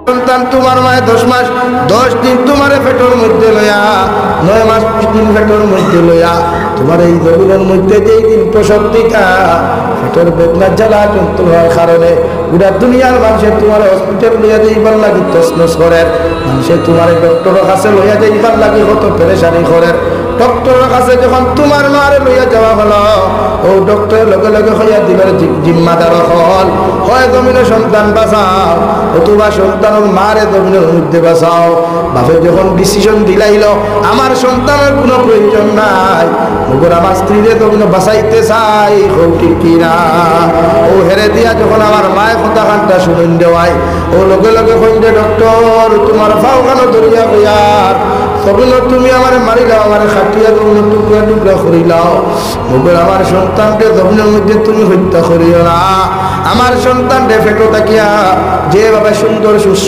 সন্তান তোমার মায়ে 10 মাস 10 দিন তোমার পেটের মধ্যে লইয়া 9 মাস 20 দিন পেটের মধ্যে লইয়া তোমার এই জমিনের মধ্যে যেই দিন প্রসব দিতা পেটের বেদনা জ্বালা যন্ত্রণার কারণে গোটা দুনিয়ার মানুষের তোমার হসপিটাল লইয়া যাইবার লাগি তসনস করে, মানুষের তোমার ডক্টরের কাছে লইয়া যাইবার লাগি কত পেরেশানি করে। ডক্টরের কাছে যখন তোমার মারে লইয়া যাওয়া হলো, ও ডক্টরের লগে লগে হইয়া দিবার জিম্মাদার হল হয় জমিনের সন্তান বাঁচাও অথবা সন্তানের মারে জমিনের মধ্যে বাঁচাও। বাপে যখন ডিসিশন দিলাইল আমার সন্তানের কোনো প্রয়োজন নাই, ওপর আমার স্ত্রীরে জমিনে বাঁচাইতে চাই, হোক ঠিক কিনা। ও হেরে দিয়া যখন আমার মায়ের কথা খানটা শুনুন দেওয়াই, ও লগে লগে কইলে ডক্টর তোমার ফাও খানো ধরিয়া হইয়ার তখন তুমি আমার মারিলাও, আমার খাটিয়া তুমি টুকরা টুকরা করিলাও, ওপর আমার সন্তানকে জমিনের মধ্যে তুমি হত্যা করিও না। আমার সন্তান পেটো থাকিয়া যেভাবে সুন্দর সুস্থ